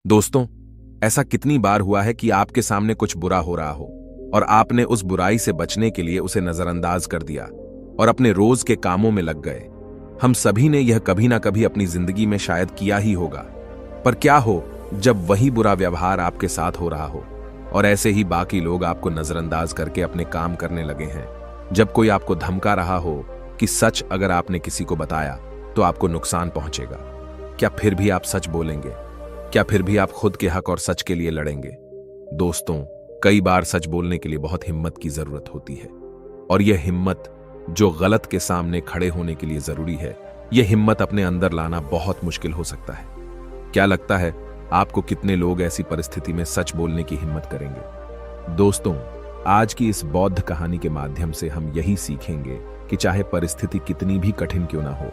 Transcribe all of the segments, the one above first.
दोस्तों, ऐसा कितनी बार हुआ है कि आपके सामने कुछ बुरा हो रहा हो और आपने उस बुराई से बचने के लिए उसे नजरअंदाज कर दिया और अपने रोज के कामों में लग गए। हम सभी ने यह कभी ना कभी अपनी जिंदगी में शायद किया ही होगा। पर क्या हो जब वही बुरा व्यवहार आपके साथ हो रहा हो और ऐसे ही बाकी लोग आपको नजरअंदाज करके अपने काम करने लगे हैं। जब कोई आपको धमका रहा हो कि सच अगर आपने किसी को बताया तो आपको नुकसान पहुंचेगा, क्या फिर भी आप सच बोलेंगे? क्या फिर भी आप खुद के हक और सच के लिए लड़ेंगे? दोस्तों, कई बार सच बोलने के लिए बहुत हिम्मत की जरूरत होती है और यह हिम्मत जो गलत के सामने खड़े होने के लिए जरूरी है, यह हिम्मत अपने अंदर लाना बहुत मुश्किल हो सकता है। क्या लगता है आपको कितने लोग ऐसी परिस्थिति में सच बोलने की हिम्मत करेंगे? दोस्तों, आज की इस बौद्ध कहानी के माध्यम से हम यही सीखेंगे कि चाहे परिस्थिति कितनी भी कठिन क्यों ना हो,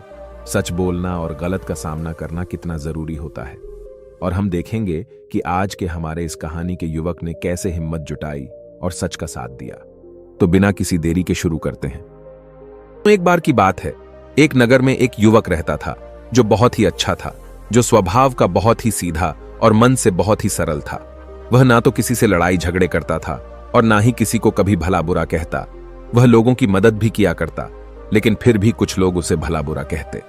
सच बोलना और गलत का सामना करना कितना जरूरी होता है। और हम देखेंगे कि आज के हमारे इस कहानी के युवक ने कैसे हिम्मत जुटाई और सच का साथ दिया। तो बिना किसी देरी के शुरू करते हैं। एक बार की बात है, एक नगर में एक युवक रहता था जो बहुत ही अच्छा था, जो स्वभाव का बहुत ही सीधा और मन से बहुत ही सरल था। वह ना तो किसी से लड़ाई झगड़े करता था और ना ही किसी को कभी भला बुरा कहता। वह लोगों की मदद भी किया करता, लेकिन फिर भी कुछ लोग उसे भला बुरा कहते।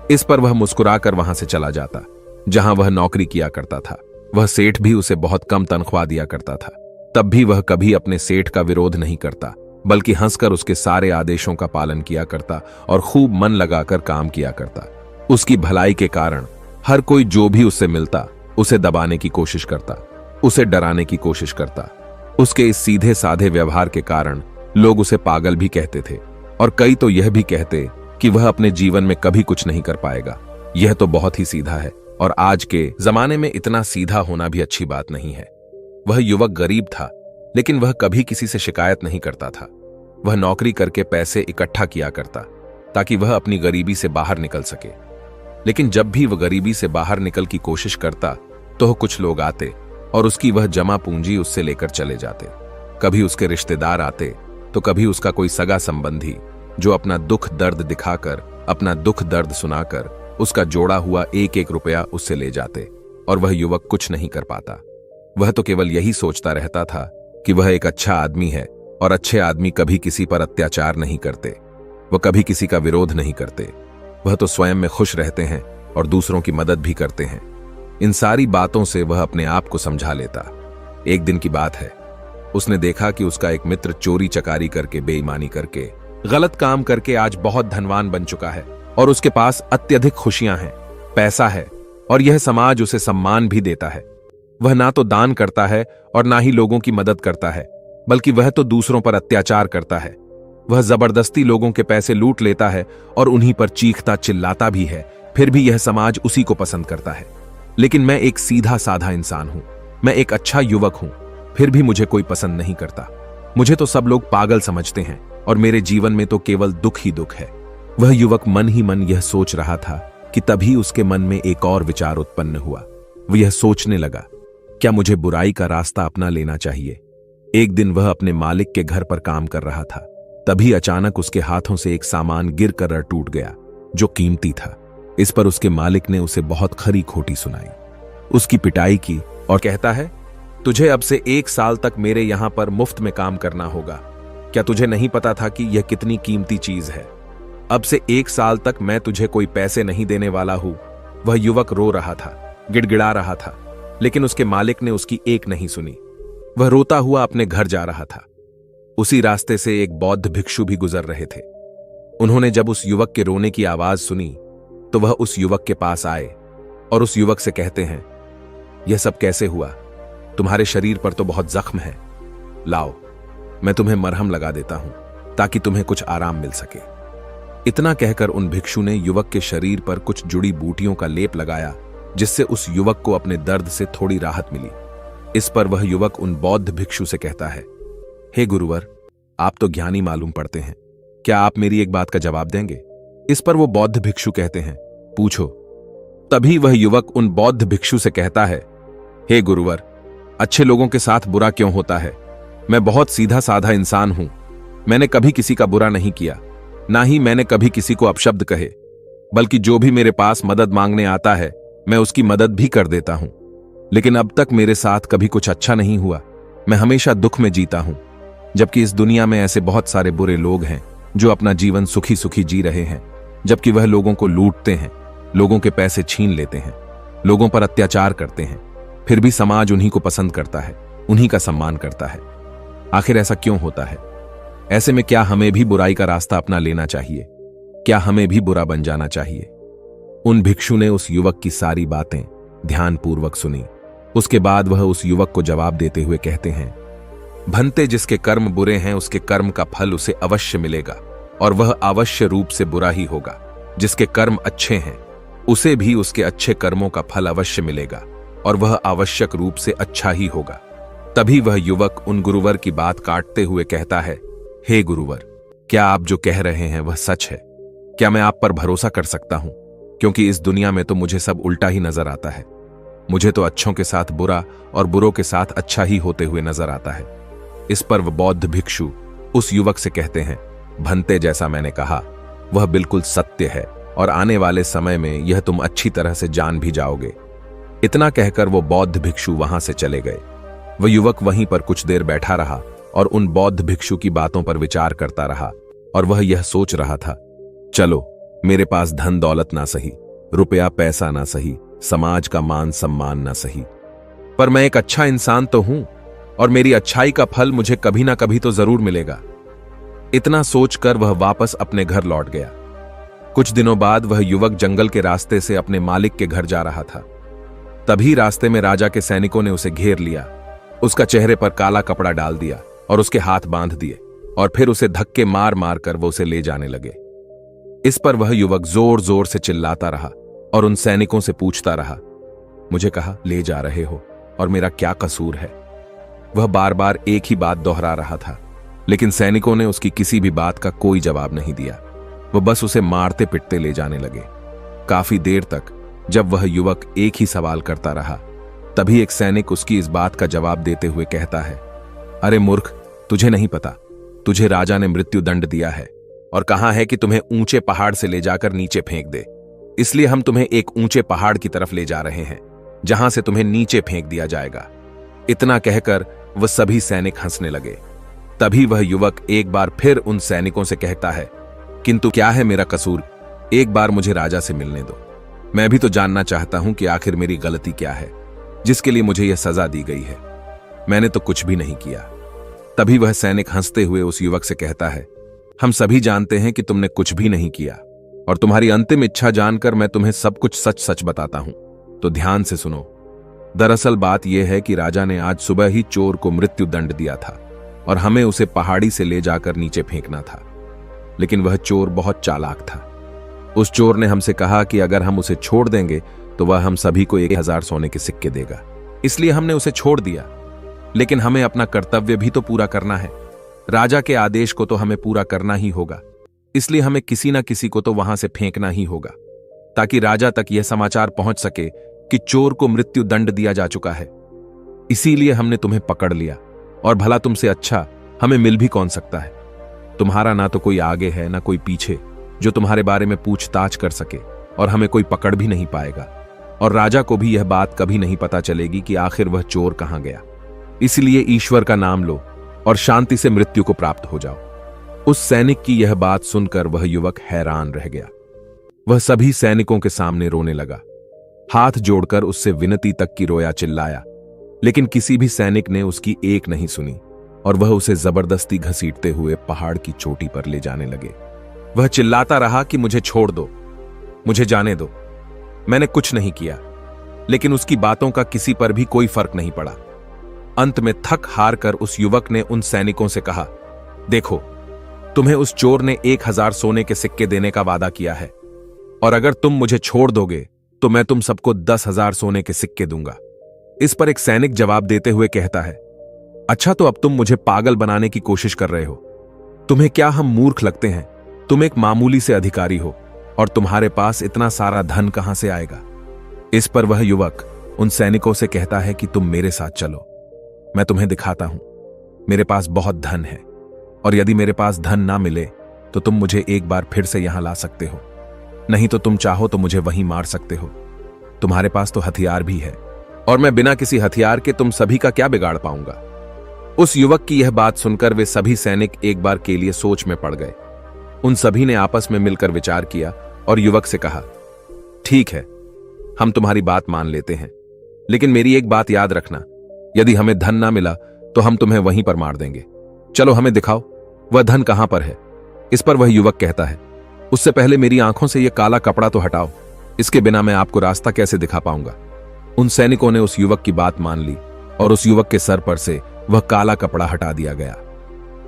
इस पर वह मुस्कुराकर वहां से चला जाता। जहां वह नौकरी किया करता था, वह सेठ भी उसे बहुत कम तनख्वाह दिया करता था। तब भी वह कभी अपने सेठ का विरोध नहीं करता, बल्कि हंसकर उसके सारे आदेशों का पालन किया करता और खूब मन लगाकर काम किया करता। उसकी भलाई के कारण हर कोई जो भी उससे मिलता उसे दबाने की कोशिश करता, उसे डराने की कोशिश करता। उसके इस सीधे साधे व्यवहार के कारण लोग उसे पागल भी कहते थे और कई तो यह भी कहते कि वह अपने जीवन में कभी कुछ नहीं कर पाएगा। यह तो बहुत ही सीधा है और आज के जमाने में इतना सीधा होना भी अच्छी बात नहीं है। वह युवक गरीब था, लेकिन वह कभी किसी से शिकायत नहीं करता था। वह नौकरी करके पैसे इकट्ठा किया करता ताकि वह अपनी गरीबी से बाहर निकल सके। लेकिन जब भी वह गरीबी से बाहर निकल की कोशिश करता तो कुछ लोग आते और उसकी वह जमा पूंजी उससे लेकर चले जाते। कभी उसके रिश्तेदार आते तो कभी उसका कोई सगा संबंधी, जो अपना दुख दर्द दिखाकर, अपना दुख दर्द सुनाकर उसका जोड़ा हुआ एक एक रुपया उससे ले जाते और वह युवक कुछ नहीं कर पाता। वह तो केवल यही सोचता रहता था कि वह एक अच्छा आदमी है और अच्छे आदमी कभी किसी पर अत्याचार नहीं करते, वह कभी किसी का विरोध नहीं करते, वह तो स्वयं में खुश रहते हैं और दूसरों की मदद भी करते हैं। इन सारी बातों से वह अपने आप को समझा लेता। एक दिन की बात है, उसने देखा कि उसका एक मित्र चोरी चकारी करके, बेईमानी करके, गलत काम करके आज बहुत धनवान बन चुका है और उसके पास अत्यधिक खुशियां हैं, पैसा है और यह समाज उसे सम्मान भी देता है। वह ना तो दान करता है और ना ही लोगों की मदद करता है, बल्कि वह तो दूसरों पर अत्याचार करता है। वह जबरदस्ती लोगों के पैसे लूट लेता है और उन्हीं पर चीखता चिल्लाता भी है। फिर भी यह समाज उसी को पसंद करता है। लेकिन मैं एक सीधा साधा इंसान हूं, मैं एक अच्छा युवक हूं, फिर भी मुझे कोई पसंद नहीं करता। मुझे तो सब लोग पागल समझते हैं और मेरे जीवन में तो केवल दुख ही दुख है। वह युवक मन ही मन यह सोच रहा था कि तभी उसके मन में एक और विचार उत्पन्न हुआ। वह यह सोचने लगा, क्या मुझे बुराई का रास्ता अपना लेना चाहिए? एक दिन वह अपने मालिक के घर पर काम कर रहा था। तभी अचानक उसके हाथों से एक सामान गिर कर टूट गया जो कीमती था। इस पर उसके मालिक ने उसे बहुत खरी खोटी सुनाई, उसकी पिटाई की और कहता है, तुझे अब से 1 साल तक मेरे यहां पर मुफ्त में काम करना होगा। क्या तुझे नहीं पता था कि यह कितनी कीमती चीज है? अब से 1 साल तक मैं तुझे कोई पैसे नहीं देने वाला हूं। वह युवक रो रहा था, गिड़गिड़ा रहा था, लेकिन उसके मालिक ने उसकी एक नहीं सुनी। वह रोता हुआ अपने घर जा रहा था। उसी रास्ते से एक बौद्ध भिक्षु भी गुजर रहे थे। उन्होंने जब उस युवक के रोने की आवाज सुनी तो वह उस युवक के पास आए और उस युवक से कहते हैं, यह सब कैसे हुआ? तुम्हारे शरीर पर तो बहुत जख्म है, लाओ मैं तुम्हें मरहम लगा देता हूं ताकि तुम्हें कुछ आराम मिल सके। इतना कहकर उन भिक्षु ने युवक के शरीर पर कुछ जुड़ी बूटियों का लेप लगाया, जिससे उस युवक को अपने दर्द से थोड़ी राहत मिली। इस पर वह युवक उन बौद्ध भिक्षु से कहता है, हे गुरुवर, आप तो ज्ञानी मालूम पड़ते हैं, क्या आप मेरी एक बात का जवाब देंगे? इस पर वो बौद्ध भिक्षु कहते हैं, पूछो। तभी वह युवक उन बौद्ध भिक्षु से कहता है, हे गुरुवर, अच्छे लोगों के साथ बुरा क्यों होता है? मैं बहुत सीधा साधा इंसान हूं, मैंने कभी किसी का बुरा नहीं किया, ना ही मैंने कभी किसी को अपशब्द कहे, बल्कि जो भी मेरे पास मदद मांगने आता है मैं उसकी मदद भी कर देता हूं। लेकिन अब तक मेरे साथ कभी कुछ अच्छा नहीं हुआ। मैं हमेशा दुख में जीता हूं, जबकि इस दुनिया में ऐसे बहुत सारे बुरे लोग हैं जो अपना जीवन सुखी सुखी जी रहे हैं, जबकि वह लोगों को लूटते हैं, लोगों के पैसे छीन लेते हैं, लोगों पर अत्याचार करते हैं। फिर भी समाज उन्हीं को पसंद करता है, उन्हीं का सम्मान करता है। आखिर ऐसा क्यों होता है? ऐसे में क्या हमें भी बुराई का रास्ता अपना लेना चाहिए? क्या हमें भी बुरा बन जाना चाहिए? उन भिक्षु ने उस युवक की सारी बातें ध्यानपूर्वक सुनी। उसके बाद वह उस युवक को जवाब देते हुए कहते हैं, भंते, जिसके कर्म बुरे हैं उसके कर्म का फल उसे अवश्य मिलेगा, और वह अवश्य रूप से बुरा ही होगा। जिसके कर्म अच्छे हैं उसे भी उसके अच्छे कर्मों का फल अवश्य मिलेगा, और वह आवश्यक रूप से अच्छा ही होगा। तभी वह युवक उन गुरुवर की बात काटते हुए कहता है, हे गुरुवर, क्या आप जो कह रहे हैं वह सच है? क्या मैं आप पर भरोसा कर सकता हूं? क्योंकि इस दुनिया में तो मुझे सब उल्टा ही नजर आता है। मुझे तो अच्छों के साथ बुरा और बुरों के साथ अच्छा ही होते हुए नजर आता है। इस पर वह बौद्ध भिक्षु उस युवक से कहते हैं, भंते, जैसा मैंने कहा वह बिल्कुल सत्य है, और आने वाले समय में यह तुम अच्छी तरह से जान भी जाओगे। इतना कहकर वो बौद्ध भिक्षु वहां से चले गए। वह युवक वहीं पर कुछ देर बैठा रहा और उन बौद्ध भिक्षु की बातों पर विचार करता रहा, और वह यह सोच रहा था, चलो, मेरे पास धन दौलत ना सही, रुपया पैसा ना सही, समाज का मान सम्मान ना सही, पर मैं एक अच्छा इंसान तो हूं, और मेरी अच्छाई का फल मुझे कभी ना कभी तो जरूर मिलेगा। इतना सोचकर वह वापस अपने घर लौट गया। कुछ दिनों बाद वह युवक जंगल के रास्ते से अपने मालिक के घर जा रहा था। तभी रास्ते में राजा के सैनिकों ने उसे घेर लिया, उसका चेहरे पर काला कपड़ा डाल दिया और उसके हाथ बांध दिए, और फिर उसे धक्के मार मार कर वो उसे ले जाने लगे। इस पर वह युवक जोर जोर से चिल्लाता रहा और उन सैनिकों से पूछता रहा, मुझे कहाँ ले जा रहे हो और मेरा क्या कसूर है? वह बार बार एक ही बात दोहरा रहा था, लेकिन सैनिकों ने उसकी किसी भी बात का कोई जवाब नहीं दिया। वह बस उसे मारते पिटते ले जाने लगे। काफी देर तक जब वह युवक एक ही सवाल करता रहा, तभी एक सैनिक उसकी इस बात का जवाब देते हुए कहता है, अरे मूर्ख, तुझे नहीं पता, तुझे राजा ने मृत्यु दंड दिया है और कहा है कि तुम्हें ऊंचे पहाड़ से ले जाकर नीचे फेंक दे। इसलिए हम तुम्हें एक ऊंचे पहाड़ की तरफ ले जा रहे हैं, जहां से तुम्हें नीचे फेंक दिया जाएगा। इतना कहकर वह सभी सैनिक हंसने लगे। तभी वह युवक एक बार फिर उन सैनिकों से कहता है, किंतु क्या है मेरा कसूर? एक बार मुझे राजा से मिलने दो। मैं भी तो जानना चाहता हूं कि आखिर मेरी गलती क्या है, जिसके लिए मुझे यह सजा दी गई है। मैंने तो कुछ भी नहीं किया। तभी वह सैनिक हंसते हुए उस युवक से कहता है, हम सभी जानते हैं कि तुमने कुछ भी नहीं किया, और तुम्हारी अंतिम इच्छा जानकर मैं तुम्हें सब कुछ सच सच बताता हूं, तो ध्यान से सुनो। दरअसल बात यह है कि राजा ने आज सुबह ही चोर को मृत्यु दंड दिया था और हमें उसे पहाड़ी से ले जाकर नीचे फेंकना था। लेकिन वह चोर बहुत चालाक था। उस चोर ने हमसे कहा कि अगर हम उसे छोड़ देंगे तो वह हम सभी को 1000 सोने के सिक्के देगा। इसलिए हमने उसे छोड़ दिया। लेकिन हमें अपना कर्तव्य भी तो पूरा करना है। राजा के आदेश को तो हमें पूरा करना ही होगा। इसलिए हमें किसी ना किसी को तो वहां से फेंकना ही होगा, ताकि राजा तक यह समाचार पहुंच सके कि चोर को मृत्यु दंड दिया जा चुका है। इसीलिए हमने तुम्हें पकड़ लिया, और भला तुमसे अच्छा हमें मिल भी कौन सकता है? तुम्हारा ना तो कोई आगे है ना कोई पीछे जो तुम्हारे बारे में पूछताछ कर सके, और हमें कोई पकड़ भी नहीं पाएगा, और राजा को भी यह बात कभी नहीं पता चलेगी कि आखिर वह चोर कहां गया। इसलिए ईश्वर का नाम लो और शांति से मृत्यु को प्राप्त हो जाओ। उस सैनिक की यह बात सुनकर वह युवक हैरान रह गया। वह सभी सैनिकों के सामने रोने लगा, हाथ जोड़कर उससे विनती तक की रोया, चिल्लाया, लेकिन किसी भी सैनिक ने उसकी एक नहीं सुनी, और वह उसे जबरदस्ती घसीटते हुए पहाड़ की चोटी पर ले जाने लगे। वह चिल्लाता रहा कि मुझे छोड़ दो, मुझे जाने दो, मैंने कुछ नहीं किया। लेकिन उसकी बातों का किसी पर भी कोई फर्क नहीं पड़ा। अंत में थक हार कर उस युवक ने उन सैनिकों से कहा, देखो, तुम्हें उस चोर ने 1000 सोने के सिक्के देने का वादा किया है, और अगर तुम मुझे छोड़ दोगे तो मैं तुम सबको 10,000 सोने के सिक्के दूंगा। इस पर एक सैनिक जवाब देते हुए कहता है, अच्छा, तो अब तुम मुझे पागल बनाने की कोशिश कर रहे हो। तुम्हें क्या हम मूर्ख लगते हैं? तुम एक मामूली से अधिकारी हो, और तुम्हारे पास इतना सारा धन कहां से आएगा? इस पर वह युवक उन सैनिकों से कहता है कि तुम मेरे साथ चलो, मैं तुम्हें दिखाता हूं। मेरे पास बहुत धन है, और यदि मेरे पास धन ना मिले तो तुम मुझे एक बार फिर से यहां ला सकते हो, नहीं तो तुम चाहो तो मुझे वहीं मार सकते हो। तुम्हारे पास तो हथियार भी है, और मैं बिना किसी हथियार के तुम सभी का क्या बिगाड़ पाऊंगा। उस युवक की यह बात सुनकर वे सभी सैनिक एक बार के लिए सोच में पड़ गए। उन सभी ने आपस में मिलकर विचार किया और युवक से कहा, ठीक है, हम तुम्हारी बात मान लेते हैं, लेकिन मेरी एक बात याद रखना, यदि हमें धन ना मिला तो हम तुम्हें वहीं पर मार देंगे। चलो हमें दिखाओ वह धन कहां पर है। इस पर वह युवक कहता है, उससे पहले मेरी आंखों से यह काला कपड़ा तो हटाओ, इसके बिना मैं आपको रास्ता कैसे दिखा पाऊंगा। उन सैनिकों ने उस युवक की बात मान ली और उस युवक के सर पर से वह काला कपड़ा हटा दिया गया।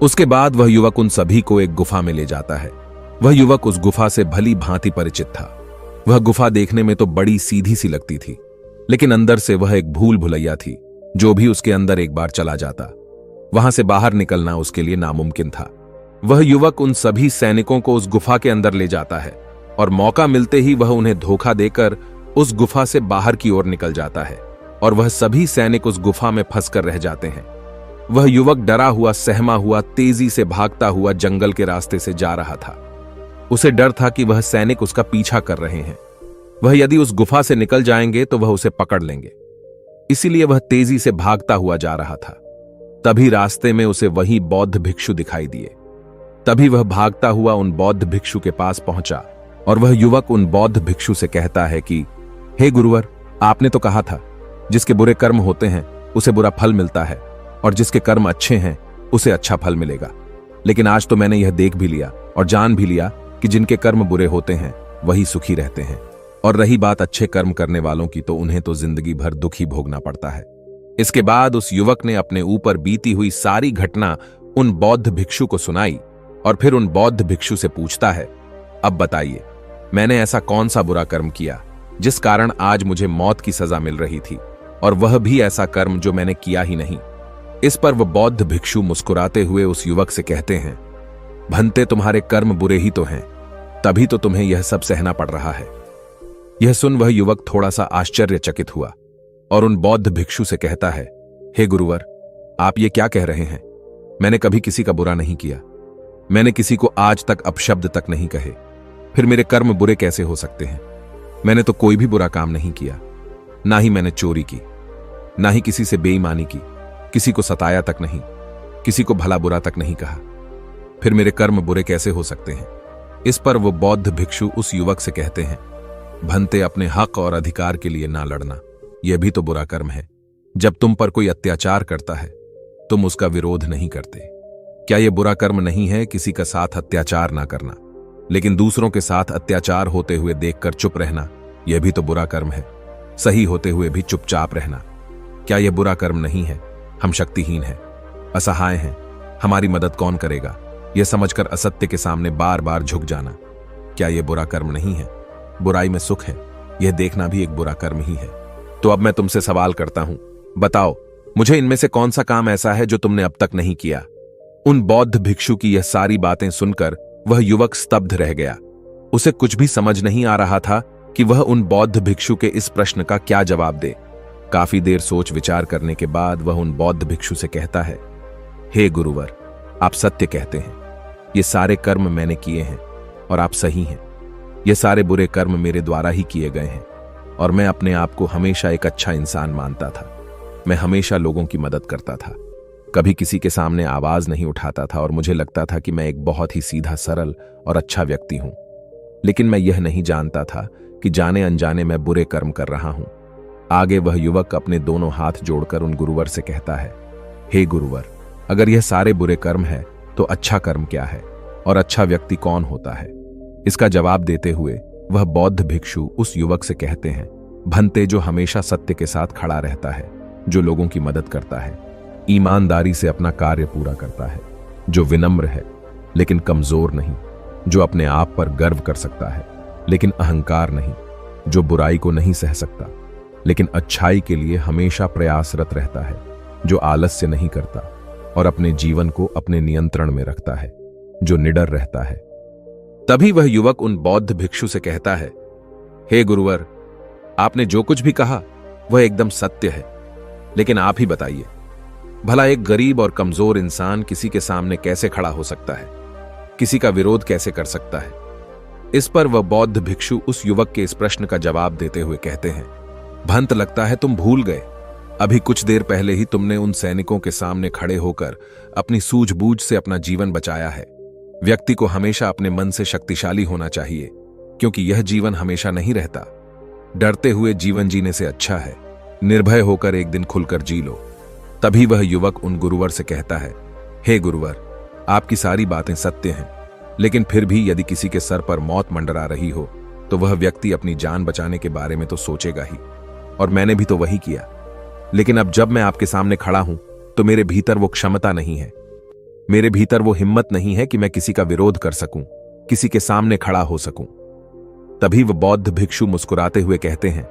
उसके बाद वह युवक उन सभी को एक गुफा में ले जाता है। वह युवक उस गुफा से भली भांति परिचित था। वह गुफा देखने में तो बड़ी सीधी सी लगती थी, लेकिन अंदर से वह एक भूल भुलैया थी। जो भी उसके अंदर एक बार चला जाता, वहां से बाहर निकलना उसके लिए नामुमकिन था। वह युवक उन सभी सैनिकों को उस गुफा के अंदर ले जाता है और मौका मिलते ही वह उन्हें धोखा देकर उस गुफा से बाहर की ओर निकल जाता है और वह सभी सैनिक उस गुफा में फंसकर रह जाते हैं। वह युवक डरा हुआ, सहमा हुआ, तेजी से भागता हुआ जंगल के रास्ते से जा रहा था। उसे डर था कि वह सैनिक उसका पीछा कर रहे हैं। वह यदि उस गुफा से निकल जाएंगे तो वह उसे पकड़ लेंगे, इसीलिए वह तेजी से भागता हुआ जा रहा था। तभी रास्ते में उसे वही बौद्ध भिक्षु दिखाई दिए। तभी वह भागता हुआ उन बौद्ध भिक्षु के पास पहुंचा और वह युवक उन बौद्ध भिक्षु से कहता है कि हे गुरुवर, आपने तो कहा था जिसके बुरे कर्म होते हैं उसे बुरा फल मिलता है और जिसके कर्म अच्छे हैं उसे अच्छा फल मिलेगा। लेकिन आज तो मैंने यह देख भी लिया और जान भी लिया कि जिनके कर्म बुरे होते हैं वही सुखी रहते हैं, और रही बात अच्छे कर्म करने वालों की तो उन्हें तो जिंदगी भर दुख ही भोगना पड़ता है। इसके बाद उस युवक ने अपने ऊपर बीती हुई सारी घटना उन बौद्ध भिक्षु को सुनाई और फिर उन बौद्ध भिक्षु से पूछता है, अब बताइए, मैंने ऐसा कौन सा बुरा कर्म किया जिस कारण आज मुझे मौत की सजा मिल रही थी, और वह भी ऐसा कर्म जो मैंने किया ही नहीं। इस पर वह बौद्ध भिक्षु मुस्कुराते हुए उस युवक से कहते हैं, भंते, तुम्हारे कर्म बुरे ही तो हैं, तभी तो तुम्हें यह सब सहना पड़ रहा है। यह सुन वह युवक थोड़ा सा आश्चर्यचकित हुआ और उन बौद्ध भिक्षु से कहता है, हे गुरुवर, आप ये क्या कह रहे हैं? मैंने कभी किसी का बुरा नहीं किया। मैंने किसी को आज तक अपशब्द तक नहीं कहे, फिर मेरे कर्म बुरे कैसे हो सकते हैं? मैंने तो कोई भी बुरा काम नहीं किया, ना ही मैंने चोरी की, ना ही किसी से बेईमानी की, किसी को सताया तक नहीं, किसी को भला बुरा तक नहीं कहा, फिर मेरे कर्म बुरे कैसे हो सकते हैं? इस पर वो बौद्ध भिक्षु उस युवक से कहते हैं, भंते, अपने हक और अधिकार के लिए ना लड़ना, यह भी तो बुरा कर्म है। जब तुम पर कोई अत्याचार करता है तुम उसका विरोध नहीं करते। क्या यह बुरा कर्म नहीं है किसी का साथ अत्याचार ना करना? लेकिन दूसरों के साथ अत्याचार होते हुए देखकर चुप रहना, यह भी तो बुरा कर्म है। सही होते हुए भी चुपचाप रहना, क्या यह बुरा कर्म नहीं है? हम शक्तिहीन हैं, असहाय हैं, हमारी मदद कौन करेगा, यह समझकर असत्य के सामने बार बार झुक जाना, क्या यह बुरा कर्म नहीं है? बुराई में सुख है, यह देखना भी एक बुरा कर्म ही है। तो अब मैं तुमसे सवाल करता हूं, बताओ मुझे इनमें से कौन सा काम ऐसा है जो तुमने अब तक नहीं किया? उन बौद्ध भिक्षु की यह सारी बातें सुनकर वह युवक स्तब्ध रह गया। उसे कुछ भी समझ नहीं आ रहा था कि वह उन बौद्ध भिक्षु के इस प्रश्न का क्या जवाब दे। काफी देर सोच विचार करने के बाद वह उन बौद्ध भिक्षु से कहता है, हे गुरुवर, आप सत्य कहते हैं, ये सारे कर्म मैंने किए हैं और आप सही हैं। ये सारे बुरे कर्म मेरे द्वारा ही किए गए हैं और मैं अपने आप को हमेशा एक अच्छा इंसान मानता था। मैं हमेशा लोगों की मदद करता था, कभी किसी के सामने आवाज नहीं उठाता था और मुझे लगता था कि मैं एक बहुत ही सीधा, सरल और अच्छा व्यक्ति हूं। लेकिन मैं यह नहीं जानता था कि जाने अनजाने मैं बुरे कर्म कर रहा हूं। आगे वह युवक अपने दोनों हाथ जोड़कर उन गुरुवर से कहता है, हे गुरुवर, अगर यह सारे बुरे कर्म है तो अच्छा कर्म क्या है और अच्छा व्यक्ति कौन होता है? इसका जवाब देते हुए वह बौद्ध भिक्षु उस युवक से कहते हैं, भंते, जो हमेशा सत्य के साथ खड़ा रहता है, जो लोगों की मदद करता है, ईमानदारी से अपना कार्य पूरा करता है, जो विनम्र है लेकिन कमजोर नहीं, जो अपने आप पर गर्व कर सकता है लेकिन अहंकार नहीं, जो बुराई को नहीं सह सकता लेकिन अच्छाई के लिए हमेशा प्रयासरत रहता है, जो आलस्य नहीं करता और अपने जीवन को अपने नियंत्रण में रखता है, जो निडर रहता है। तभी वह युवक उन बौद्ध भिक्षु से कहता है, हे गुरुवर, आपने जो कुछ भी कहा वह एकदम सत्य है, लेकिन आप ही बताइए, भला एक गरीब और कमजोर इंसान किसी के सामने कैसे खड़ा हो सकता है, किसी का विरोध कैसे कर सकता है? इस पर वह बौद्ध भिक्षु उस युवक के इस प्रश्न का जवाब देते हुए कहते हैं, भंत लगता है तुम भूल गए। अभी कुछ देर पहले ही तुमने उन सैनिकों के सामने खड़े होकर अपनी सूझबूझ से अपना जीवन बचाया है। व्यक्ति को हमेशा अपने मन से शक्तिशाली होना चाहिए, क्योंकि यह जीवन हमेशा नहीं रहता। डरते हुए जीवन जीने से अच्छा है निर्भय होकर एक दिन खुलकर जी लो। तभी वह युवक उन गुरुवर से कहता है, हे गुरुवर, आपकी सारी बातें सत्य हैं, लेकिन फिर भी यदि किसी के सर पर मौत मंडरा रही हो तो वह व्यक्ति अपनी जान बचाने के बारे में तो सोचेगा ही, और मैंने भी तो वही किया। लेकिन अब जब मैं आपके सामने खड़ा हूं तो मेरे भीतर वो क्षमता नहीं है, मेरे भीतर वो हिम्मत नहीं है कि मैं किसी का विरोध कर सकूं, किसी के सामने खड़ा हो सकूं। तभी वह बौद्ध भिक्षु मुस्कुराते हुए कहते हैं,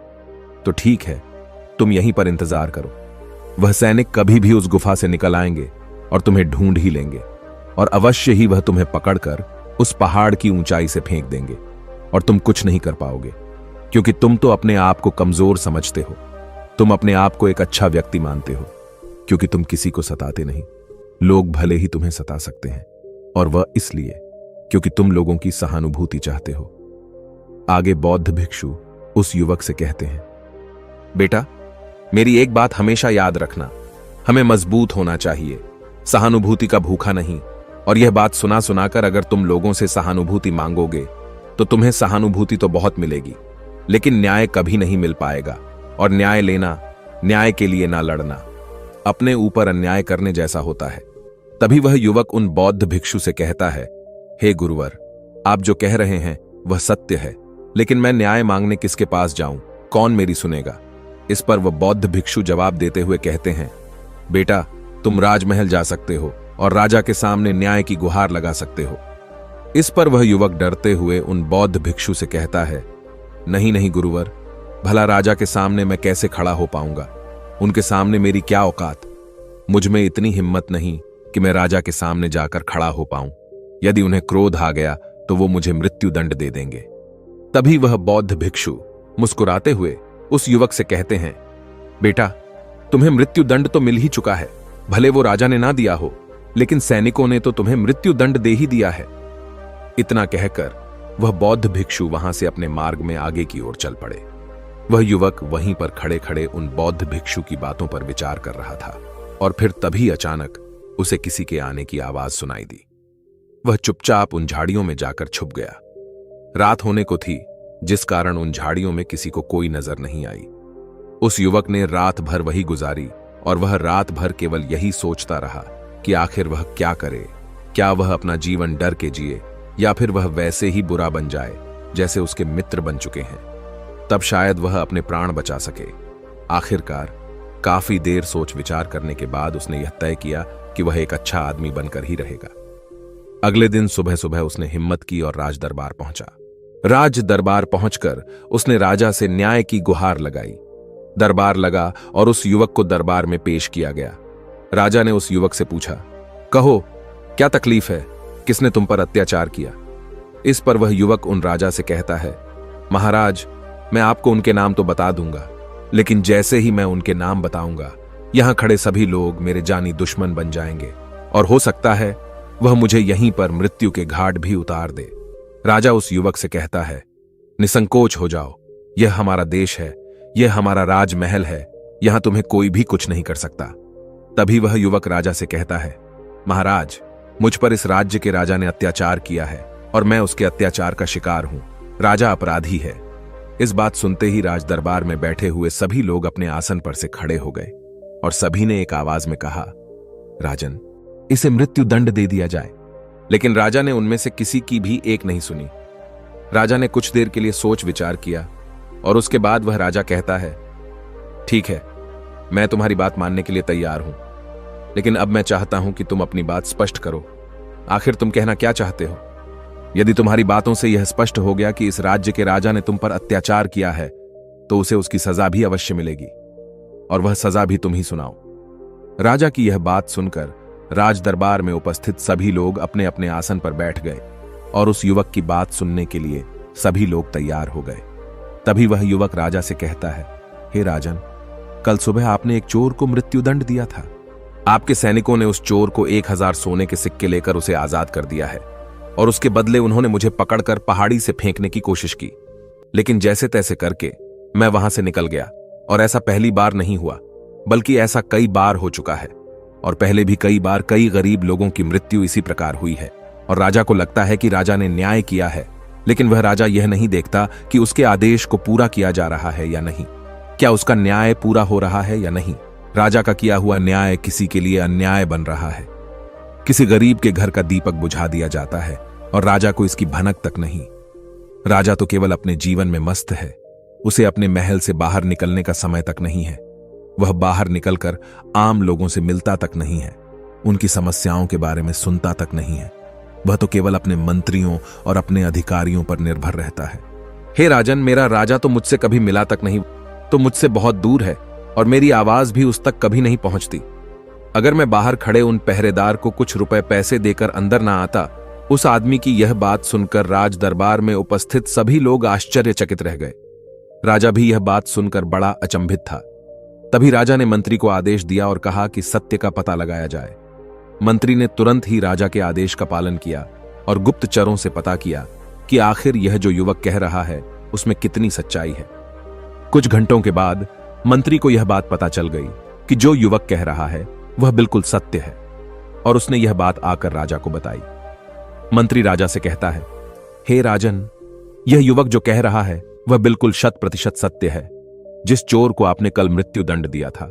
तो ठीक है, तुम यहीं पर इंतजार करो। वह सैनिक कभी भी उस गुफा से निकल आएंगे और तुम्हें ढूंढ ही लेंगे, और अवश्य ही वह तुम्हें पकड़कर उस पहाड़ की ऊंचाई से फेंक देंगे और तुम कुछ नहीं कर पाओगे, क्योंकि तुम तो अपने आप को कमजोर समझते हो। तुम अपने आप को एक अच्छा व्यक्ति मानते हो, क्योंकि तुम किसी को सताते नहीं। लोग भले ही तुम्हें सता सकते हैं, और वह इसलिए क्योंकि तुम लोगों की सहानुभूति चाहते हो। आगे बौद्ध भिक्षु उस युवक से कहते हैं, बेटा, मेरी एक बात हमेशा याद रखना, हमें मजबूत होना चाहिए, सहानुभूति का भूखा नहीं। और यह बात सुना सुनाकर अगर तुम लोगों से सहानुभूति मांगोगे तो तुम्हें सहानुभूति तो बहुत मिलेगी, लेकिन न्याय कभी नहीं मिल पाएगा। और न्याय लेना, न्याय के लिए ना लड़ना, अपने ऊपर अन्याय करने जैसा होता है। तभी वह युवक उन बौद्ध भिक्षु से कहता है, हे गुरुवर, आप जो कह रहे हैं वह सत्य है, लेकिन मैं न्याय मांगने किसके पास जाऊं, कौन मेरी सुनेगा। इस पर वह बौद्ध भिक्षु जवाब देते हुए कहते हैं, बेटा, तुम राजमहल जा सकते हो और राजा के सामने न्याय की गुहार लगा सकते हो। इस पर वह युवक डरते हुए उन बौद्ध भिक्षु से कहता है, नहीं नहीं गुरुवर, भला राजा के सामने मैं कैसे खड़ा हो पाऊंगा, उनके सामने मेरी क्या औकात। मुझ में इतनी हिम्मत नहीं कि मैं राजा के सामने जाकर खड़ा हो पाऊं। यदि उन्हें क्रोध आ गया तो वो मुझे मृत्यु दंड दे देंगे। तभी वह बौद्ध भिक्षु मुस्कुराते हुए उस युवक से कहते हैं, बेटा, तुम्हें मृत्यु दंड तो मिल ही चुका है, भले वो राजा ने ना दिया हो, लेकिन सैनिकों ने तो तुम्हें मृत्यु दंड दे ही दिया है। इतना कहकर वह बौद्ध भिक्षु वहां से अपने मार्ग में आगे की ओर चल पड़े। वह युवक वहीं पर खड़े खड़े उन बौद्ध भिक्षु की बातों पर विचार कर रहा था, और फिर तभी अचानक उसे किसी के आने की आवाज सुनाई दी। वह चुपचाप उन झाड़ियों में जाकर छुप गया। रात होने को थी, जिस कारण उन झाड़ियों में किसी को कोई नजर नहीं आई। उस युवक ने रात भर वही गुजारी, और वह रात भर केवल यही सोचता रहा कि आखिर वह क्या करे। क्या वह अपना जीवन डर के जिए, या फिर वह वैसे ही बुरा बन जाए जैसे उसके मित्र बन चुके हैं, तब शायद वह अपने प्राण बचा सके। आखिरकार काफी देर सोच विचार करने के बाद उसने यह तय किया कि वह एक अच्छा आदमी बनकर ही रहेगा। अगले दिन सुबह सुबह उसने हिम्मत की और राज दरबार पहुंचा। राज दरबार पहुंचकर उसने राजा से न्याय की गुहार लगाई। दरबार लगा और उस युवक को दरबार में पेश किया गया। राजा ने उस युवक से पूछा, कहो, क्या तकलीफ है, किसने तुम पर अत्याचार किया। इस पर वह युवक उन राजा से कहता है, महाराज, मैं आपको उनके नाम तो बता दूंगा, लेकिन जैसे ही मैं उनके नाम बताऊंगा, यहां खड़े सभी लोग मेरे जानी दुश्मन बन जाएंगे, और हो सकता है वह मुझे यहीं पर मृत्यु के घाट भी उतार दे। राजा उस युवक से कहता है, निसंकोच हो जाओ, यह हमारा देश है, यह हमारा राजमहल है, यहां तुम्हें कोई भी कुछ नहीं कर सकता। तभी वह युवक राजा से कहता है, महाराज, मुझ पर इस राज्य के राजा ने अत्याचार किया है और मैं उसके अत्याचार का शिकार हूं। राजा अपराधी है। इस बात सुनते ही राज दरबार में बैठे हुए सभी लोग अपने आसन पर से खड़े हो गए और सभी ने एक आवाज में कहा, राजन, इसे मृत्यु दंड दे दिया जाए। लेकिन राजा ने उनमें से किसी की भी एक नहीं सुनी। राजा ने कुछ देर के लिए सोच विचार किया और उसके बाद वह राजा कहता है, ठीक है, मैं तुम्हारी बात मानने के लिए तैयार हूं, लेकिन अब मैं चाहता हूं कि तुम अपनी बात स्पष्ट करो। आखिर तुम कहना क्या चाहते हो? यदि तुम्हारी बातों से यह स्पष्ट हो गया कि इस राज्य के राजा ने तुम पर अत्याचार किया है, तो उसे उसकी सजा भी अवश्य मिलेगी, और वह सजा भी तुम ही सुनाओ। राजा की यह बात सुनकर राज दरबार में उपस्थित सभी लोग अपने अपने आसन पर बैठ गए और उस युवक की बात सुनने के लिए सभी लोग तैयार हो गए। तभी वह युवक राजा से कहता है, हे राजन, कल सुबह आपने एक चोर को मृत्युदंड दिया था। आपके सैनिकों ने उस चोर को 1000 सोने के सिक्के लेकर उसे आजाद कर दिया है, और उसके बदले उन्होंने मुझे पकड़कर पहाड़ी से फेंकने की कोशिश की, लेकिन जैसे तैसे करके मैं वहां से निकल गया और ऐसा पहली बार नहीं हुआ, बल्कि ऐसा कई बार हो चुका है। और पहले भी कई बार कई गरीब लोगों की मृत्यु इसी प्रकार हुई है। और राजा को लगता है कि राजा ने न्याय किया है, लेकिन वह राजा यह नहीं देखता कि उसके आदेश को पूरा किया जा रहा है या नहीं, क्या उसका न्याय पूरा हो रहा है या नहीं। राजा का किया हुआ न्याय किसी के लिए अन्याय बन रहा है। किसी गरीब के घर का दीपक बुझा दिया जाता है और राजा को इसकी भनक तक नहीं। राजा तो केवल अपने जीवन में मस्त है। उसे अपने महल से बाहर निकलने का समय तक नहीं है। वह बाहर निकलकर आम लोगों से मिलता तक नहीं है, उनकी समस्याओं के बारे में सुनता तक नहीं है। वह तो केवल अपने मंत्रियों और अपने अधिकारियों पर निर्भर रहता है। हे राजन, मेरा राजा तो मुझसे कभी मिला तक नहीं, तो मुझसे बहुत दूर है और मेरी आवाज भी उस तक कभी नहीं पहुंचती। अगर मैं बाहर खड़े उन पहरेदार को कुछ रुपए पैसे देकर अंदर ना आता, उस आदमी की यह बात सुनकर राज दरबार में उपस्थित सभी लोग आश्चर्यचकित रह गए। राजा भी यह बात सुनकर बड़ा अचंभित था। तभी राजा ने मंत्री को आदेश दिया और कहा कि सत्य का पता लगाया जाए। मंत्री ने तुरंत ही राजा के आदेश का पालन किया और गुप्तचरों से पता किया कि आखिर यह जो युवक कह रहा है उसमें कितनी सच्चाई है। कुछ घंटों के बाद मंत्री को यह बात पता चल गई कि जो युवक कह रहा है वह बिल्कुल सत्य है, और उसने यह बात आकर राजा को बताई। मंत्री राजा से कहता है, हे राजन, यह युवक जो कह रहा है वह बिल्कुल 100% सत्य है। जिस चोर को आपने कल मृत्यु दंड दिया था,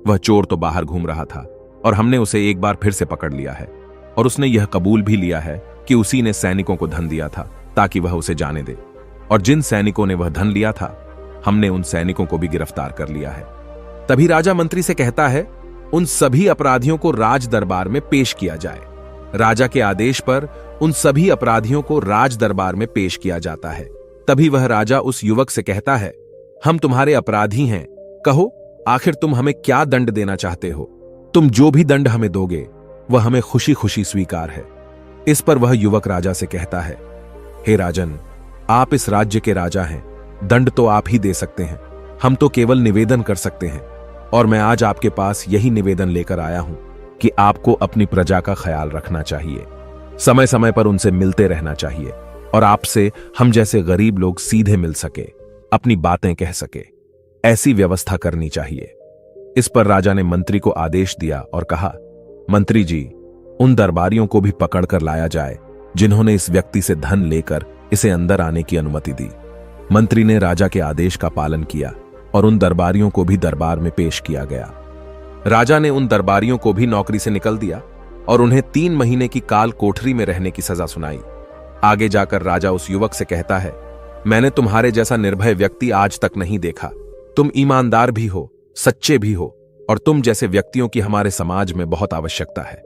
वह चोर तो बाहर घूम रहा था और हमने उसे एक बार फिर से पकड़ लिया है, और उसने यह कबूल भी लिया है कि उसी ने सैनिकों को धन दिया था ताकि वह उसे जाने दे, और जिन सैनिकों ने वह धन लिया था हमने उन सैनिकों को भी गिरफ्तार कर लिया है। तभी राजा मंत्री से कहता है, उन सभी अपराधियों को राज दरबार में पेश किया जाए। राजा के आदेश पर उन सभी अपराधियों को राज दरबार में पेश किया जाता है। तभी वह राजा उस युवक से कहता है, हम तुम्हारे अपराधी हैं, कहो आखिर तुम हमें क्या दंड देना चाहते हो? तुम जो भी दंड हमें दोगे वह हमें खुशी खुशी स्वीकार है। इस पर वह युवक राजा से कहता है, हे राजन, आप इस राज्य के राजा हैं, दंड तो आप ही दे सकते हैं, हम तो केवल निवेदन कर सकते हैं। और मैं आज आपके पास यही निवेदन लेकर आया हूं कि आपको अपनी प्रजा का ख्याल रखना चाहिए, समय समय पर उनसे मिलते रहना चाहिए, और आपसे हम जैसे गरीब लोग सीधे मिल सके, अपनी बातें कह सके, ऐसी व्यवस्था करनी चाहिए। इस पर राजा ने मंत्री को आदेश दिया और कहा, मंत्री जी, उन दरबारियों को भी पकड़कर लाया जाए जिन्होंने इस व्यक्ति से धन लेकर इसे अंदर आने की अनुमति दी। मंत्री ने राजा के आदेश का पालन किया और उन दरबारियों को भी दरबार में पेश किया गया। राजा ने उन दरबारियों को भी नौकरी से निकल दिया और उन्हें 3 महीने की काल कोठरी में रहने की सजा सुनाई। आगे जाकर राजा उस युवक से कहता है, मैंने तुम्हारे जैसा निर्भय व्यक्ति आज तक नहीं देखा। तुम ईमानदार भी हो, सच्चे भी हो, और तुम जैसे व्यक्तियों की हमारे समाज में बहुत आवश्यकता है।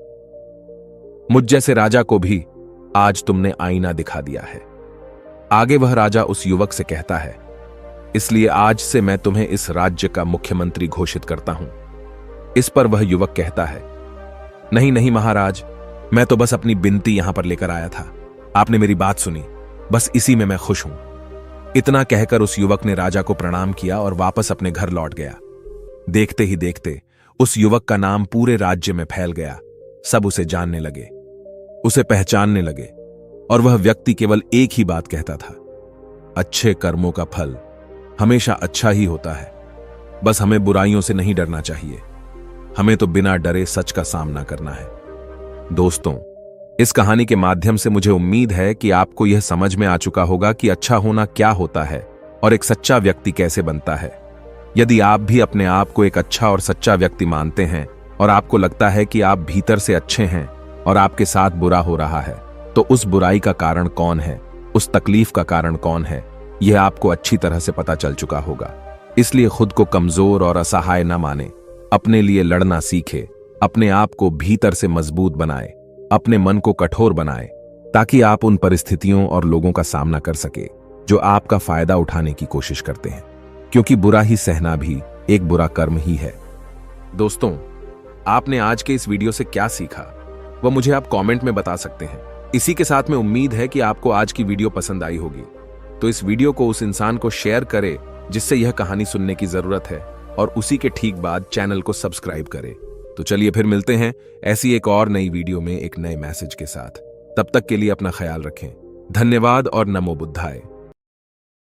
मुझ जैसे राजा को भी आज तुमने आईना दिखा दिया है। आगे वह राजा उस युवक से कहता है, इसलिए आज से मैं तुम्हें इस राज्य का मुख्यमंत्री घोषित करता हूं। इस पर वह युवक कहता है, नहीं नहीं महाराज, मैं तो बस अपनी बिनती यहां पर लेकर आया था। आपने मेरी बात सुनी, बस इसी में मैं खुश हूं। इतना कहकर उस युवक ने राजा को प्रणाम किया और वापस अपने घर लौट गया। देखते ही देखते उस युवक का नाम पूरे राज्य में फैल गया। सब उसे जानने लगे, उसे पहचानने लगे, और वह व्यक्ति केवल एक ही बात कहता था, अच्छे कर्मों का फल हमेशा अच्छा ही होता है। बस हमें बुराइयों से नहीं डरना चाहिए, हमें तो बिना डरे सच का सामना करना है। दोस्तों, इस कहानी के माध्यम से मुझे उम्मीद है कि आपको यह समझ में आ चुका होगा कि अच्छा होना क्या होता है और एक सच्चा व्यक्ति कैसे बनता है। यदि आप भी अपने आप को एक अच्छा और सच्चा व्यक्ति मानते हैं और आपको लगता है कि आप भीतर से अच्छे हैं और आपके साथ बुरा हो रहा है, तो उस बुराई का कारण कौन है, उस तकलीफ का कारण कौन है, यह आपको अच्छी तरह से पता चल चुका होगा। इसलिए खुद को कमजोर और असहाय न माने, अपने लिए लड़ना सीखे, अपने आप को भीतर से मजबूत बनाए, अपने मन को कठोर बनाए, ताकि आप उन परिस्थितियों और लोगों का सामना कर सके जो आपका फायदा उठाने की कोशिश करते हैं, क्योंकि बुरा ही सहना भी एक बुरा कर्म ही है। दोस्तों, आपने आज के इस वीडियो से क्या सीखा वह मुझे आप कमेंट में बता सकते हैं। इसी के साथ में उम्मीद है कि आपको आज की वीडियो पसंद आई होगी, तो इस वीडियो को उस इंसान को शेयर करें जिससे यह कहानी सुनने की जरूरत है, और उसी के ठीक बाद चैनल को सब्सक्राइब करें। तो चलिए फिर मिलते हैं ऐसी एक और नई वीडियो में एक नए मैसेज के साथ। तब तक के लिए अपना ख्याल रखें। धन्यवाद और नमो बुद्धाय।